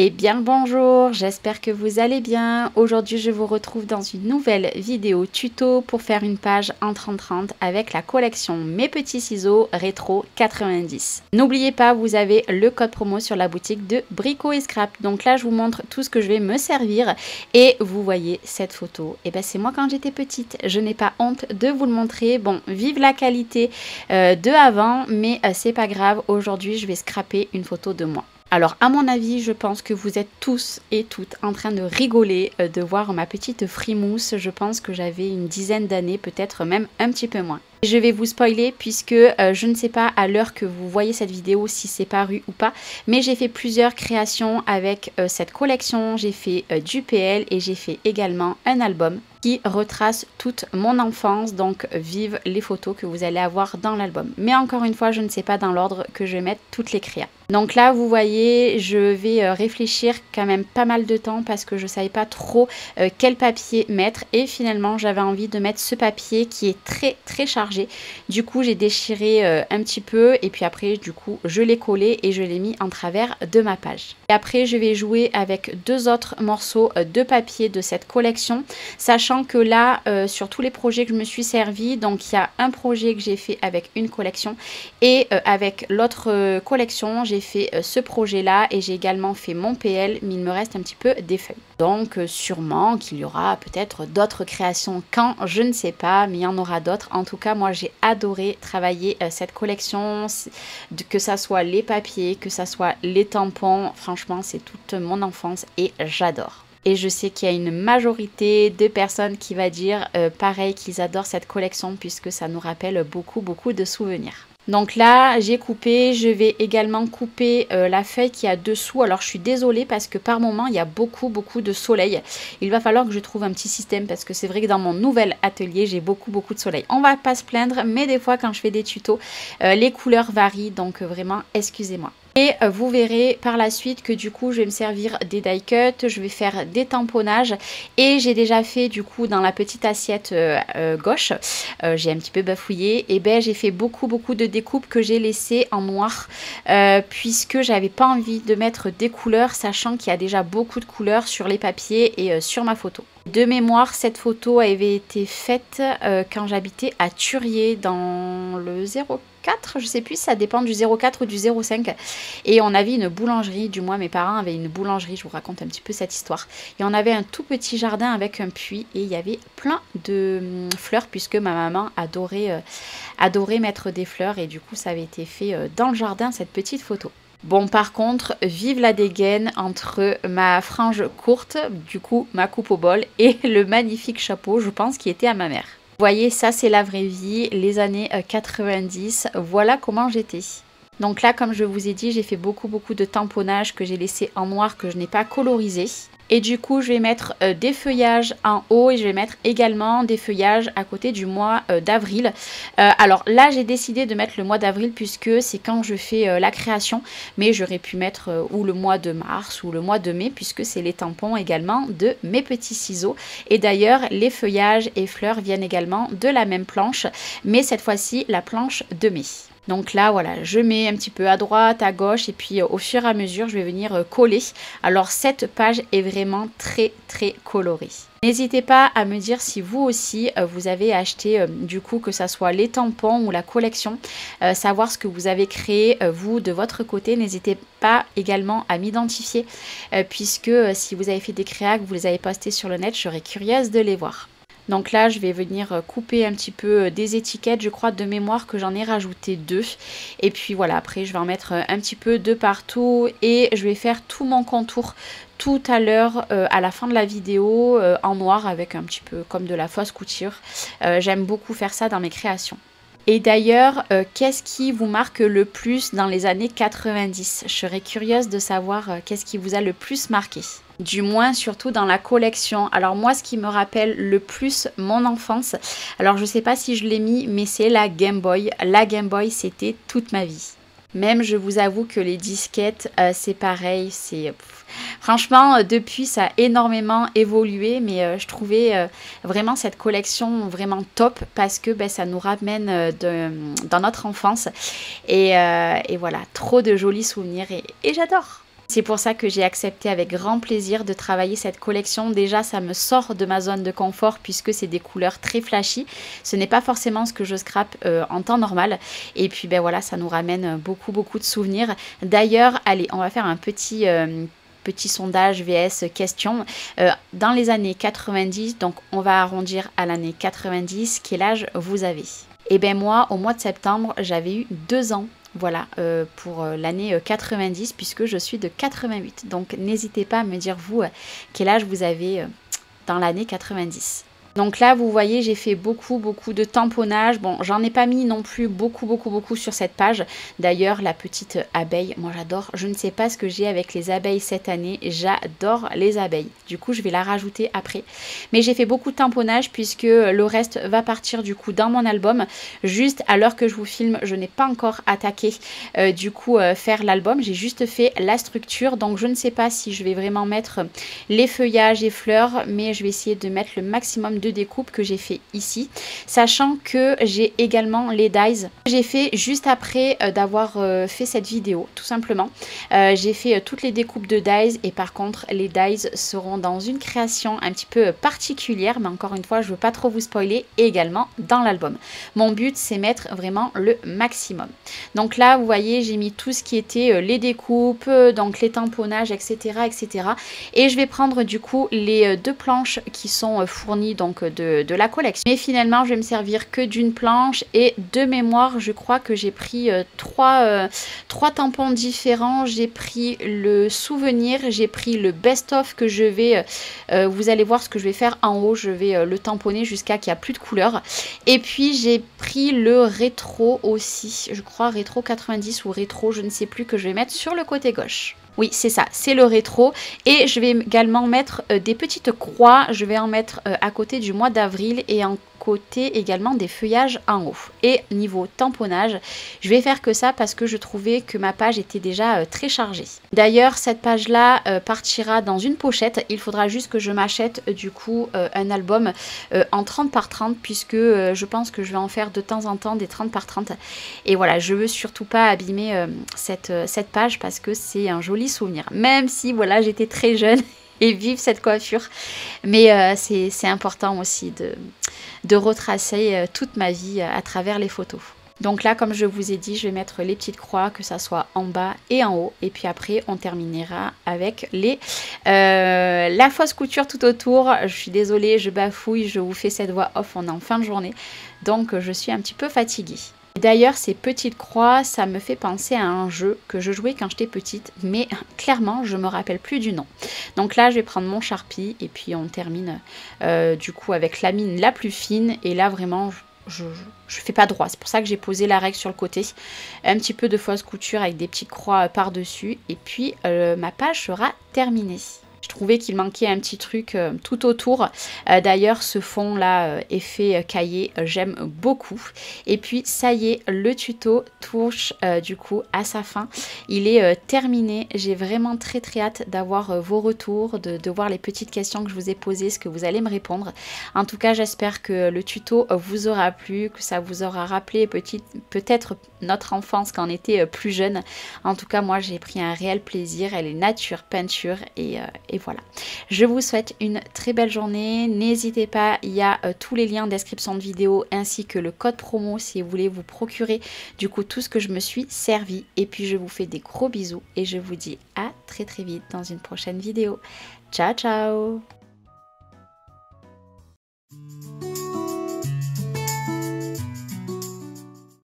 Eh bien le bonjour, j'espère que vous allez bien. Aujourd'hui je vous retrouve dans une nouvelle vidéo tuto pour faire une page en 30-30 avec la collection Mes Petits Ciseaux Rétro 90. N'oubliez pas, vous avez le code promo sur la boutique de Brico et Scrap. Donc là je vous montre tout ce que je vais me servir et vous voyez cette photo. Et ben c'est moi quand j'étais petite, je n'ai pas honte de vous le montrer. Bon, vive la qualité de avant, mais c'est pas grave, aujourd'hui je vais scraper une photo de moi. Alors à mon avis, je pense que vous êtes tous et toutes en train de rigoler de voir ma petite frimousse. Je pense que j'avais une dizaine d'années, peut-être même un petit peu moins. Je vais vous spoiler puisque je ne sais pas à l'heure que vous voyez cette vidéo si c'est paru ou pas, mais j'ai fait plusieurs créations avec cette collection. J'ai fait du PL et j'ai fait également un album qui retrace toute mon enfance, donc vive les photos que vous allez avoir dans l'album. Mais encore une fois, je ne sais pas dans l'ordre que je vais mettre toutes les créas. Donc là, vous voyez, je vais réfléchir quand même pas mal de temps parce que je ne savais pas trop quel papier mettre. Et finalement, j'avais envie de mettre ce papier qui est très chargé. Du coup, j'ai déchiré un petit peu et puis après, du coup, je l'ai collé et je l'ai mis en travers de ma page. Et après, je vais jouer avec deux autres morceaux de papier de cette collection, sachant que là, sur tous les projets que je me suis servi, donc il y a un projet que j'ai fait avec une collection et avec l'autre collection, j'ai fait ce projet-là et j'ai également fait mon PL, mais il me reste un petit peu des feuilles. Donc sûrement qu'il y aura peut-être d'autres créations quand, je ne sais pas, mais il y en aura d'autres. En tout cas, moi j'ai adoré travailler cette collection, que ça soit les papiers, que ça soit les tampons. Franchement, c'est toute mon enfance et j'adore. Et je sais qu'il y a une majorité de personnes qui va dire pareil, qu'ils adorent cette collection puisque ça nous rappelle beaucoup de souvenirs. Donc là, j'ai coupé, je vais également couper la feuille qui est dessous. Alors je suis désolée parce que par moment, il y a beaucoup de soleil. Il va falloir que je trouve un petit système parce que c'est vrai que dans mon nouvel atelier, j'ai beaucoup de soleil. On va pas se plaindre, mais des fois quand je fais des tutos, les couleurs varient. Donc vraiment, excusez-moi. Et vous verrez par la suite que du coup je vais me servir des die cuts, je vais faire des tamponnages et j'ai déjà fait du coup dans la petite assiette gauche, j'ai un petit peu bafouillé, et ben j'ai fait beaucoup de découpes que j'ai laissées en noir puisque j'avais pas envie de mettre des couleurs, sachant qu'il y a déjà beaucoup de couleurs sur les papiers et sur ma photo. De mémoire, cette photo avait été faite quand j'habitais à Turier dans le 04, je sais plus, ça dépend du 04 ou du 05. Et on avait une boulangerie, du moins mes parents avaient une boulangerie, je vous raconte un petit peu cette histoire. Et on avait un tout petit jardin avec un puits et il y avait plein de fleurs puisque ma maman adorait mettre des fleurs et du coup ça avait été fait dans le jardin, cette petite photo. Bon, par contre, vive la dégaine entre ma frange courte, du coup ma coupe au bol, et le magnifique chapeau, je pense, qui était à ma mère. Vous voyez, ça c'est la vraie vie, les années 90, voilà comment j'étais. Donc là, comme je vous ai dit, j'ai fait beaucoup de tamponnage que j'ai laissé en noir, que je n'ai pas colorisé. Et du coup, je vais mettre des feuillages en haut et je vais mettre également des feuillages à côté du mois d'avril. Alors là, j'ai décidé de mettre le mois d'avril puisque c'est quand je fais la création. Mais j'aurais pu mettre ou le mois de mars ou le mois de mai puisque c'est les tampons également de Mes Petits Ciseaux. Et d'ailleurs, les feuillages et fleurs viennent également de la même planche, mais cette fois-ci, la planche de mai. Donc là, voilà, je mets un petit peu à droite, à gauche et puis au fur et à mesure, je vais venir coller. Alors cette page est vraiment très colorée. N'hésitez pas à me dire si vous aussi, vous avez acheté du coup que ça soit les tampons ou la collection, savoir ce que vous avez créé vous de votre côté. N'hésitez pas également à m'identifier puisque si vous avez fait des créas, que vous les avez postés sur le net, je serais curieuse de les voir. Donc là, je vais venir couper un petit peu des étiquettes, je crois de mémoire que j'en ai rajouté 2. Et puis voilà, après je vais en mettre un petit peu de partout et je vais faire tout mon contour tout à l'heure à la fin de la vidéo en noir avec un petit peu comme de la fausse couture. J'aime beaucoup faire ça dans mes créations. Et d'ailleurs, qu'est-ce qui vous marque le plus dans les années 90? Je serais curieuse de savoir qu'est-ce qui vous a le plus marqué. Du moins, surtout dans la collection. Alors moi, ce qui me rappelle le plus mon enfance, alors je sais pas si je l'ai mis, mais c'est la Game Boy. La Game Boy, c'était toute ma vie. Même je vous avoue que les disquettes, c'est pareil, franchement depuis ça a énormément évolué, mais je trouvais vraiment cette collection vraiment top parce que ça nous ramène dans notre enfance et voilà, trop de jolis souvenirs et j'adore. C'est pour ça que j'ai accepté avec grand plaisir de travailler cette collection. Déjà, ça me sort de ma zone de confort puisque c'est des couleurs très flashy. Ce n'est pas forcément ce que je scrape en temps normal. Et puis, voilà, ça nous ramène beaucoup de souvenirs. D'ailleurs, allez, on va faire un petit sondage vs question. Dans les années 90, donc on va arrondir à l'année 90, quel âge vous avez? Et bien moi, au mois de septembre, j'avais eu 2 ans. Voilà, pour l'année 90, puisque je suis de 88. Donc n'hésitez pas à me dire vous quel âge vous avez dans l'année 90. Donc là, vous voyez, j'ai fait beaucoup de tamponnage. Bon, j'en ai pas mis non plus beaucoup sur cette page. D'ailleurs, la petite abeille, moi j'adore. Je ne sais pas ce que j'ai avec les abeilles cette année. J'adore les abeilles. Du coup, je vais la rajouter après. Mais j'ai fait beaucoup de tamponnage puisque le reste va partir du coup dans mon album. Juste à l'heure que je vous filme, je n'ai pas encore attaqué faire l'album. J'ai juste fait la structure. Donc je ne sais pas si je vais vraiment mettre les feuillages et fleurs, mais je vais essayer de mettre le maximum de découpe que j'ai fait ici, sachant que j'ai également les dies. J'ai fait juste après d'avoir fait cette vidéo, tout simplement. J'ai fait toutes les découpes de dies et par contre les dies seront dans une création un petit peu particulière, mais encore une fois je veux pas trop vous spoiler, et également dans l'album. Mon but c'est mettre vraiment le maximum. Donc là vous voyez j'ai mis tout ce qui était les découpes, donc les tamponnages, etc. Et je vais prendre du coup les 2 planches qui sont fournies donc de la collection. Mais finalement, je vais me servir que d'une planche et de mémoire, je crois que j'ai pris 3 tampons différents. J'ai pris le souvenir, j'ai pris le best-of que je vais, vous allez voir ce que je vais faire en haut, je vais le tamponner jusqu'à qu'il n'y a plus de couleur. Et puis, j'ai pris le rétro aussi, je crois rétro 90 ou rétro, je ne sais plus, que je vais mettre sur le côté gauche. Oui, c'est ça, c'est le rétro. Et je vais également mettre des petites croix. Je vais en mettre à côté du mois d'avril et en côté également des feuillages en haut. Et niveau tamponnage, je vais faire que ça parce que je trouvais que ma page était déjà très chargée. D'ailleurs, cette page-là partira dans une pochette. Il faudra juste que je m'achète du coup un album en 30 par 30 puisque je pense que je vais en faire de temps en temps des 30 par 30. Et voilà, je veux surtout pas abîmer cette page parce que c'est un joli souvenir. Même si voilà, j'étais très jeune et vive cette coiffure. Mais c'est important aussi de retracer toute ma vie à travers les photos. Donc là, comme je vous ai dit, je vais mettre les petites croix, que ça soit en bas et en haut. Et puis après, on terminera avec la fausse couture tout autour. Je suis désolée, je bafouille, je vous fais cette voix off, on est en fin de journée. Donc je suis un petit peu fatiguée. D'ailleurs, ces petites croix, ça me fait penser à un jeu que je jouais quand j'étais petite, mais clairement, je me rappelle plus du nom. Donc là, je vais prendre mon Sharpie et puis on termine du coup avec la mine la plus fine. Et là, vraiment, je fais pas droit. C'est pour ça que j'ai posé la règle sur le côté. Un petit peu de fausse couture avec des petites croix par-dessus. Et puis, ma page sera terminée. Je trouvais qu'il manquait un petit truc tout autour. D'ailleurs, ce fond là, effet cahier, j'aime beaucoup. Et puis, ça y est, le tuto touche du coup à sa fin. Il est terminé. J'ai vraiment très hâte d'avoir vos retours, de voir les petites questions que je vous ai posées, ce que vous allez me répondre. En tout cas, j'espère que le tuto vous aura plu, que ça vous aura rappelé peut-être notre enfance quand on était plus jeune. En tout cas, moi, j'ai pris un réel plaisir. Elle est nature, peinture et voilà. Je vous souhaite une très belle journée. N'hésitez pas, il y a tous les liens en description de vidéo ainsi que le code promo si vous voulez vous procurer du coup tout ce que je me suis servi. Et puis je vous fais des gros bisous et je vous dis à très vite dans une prochaine vidéo. Ciao ciao!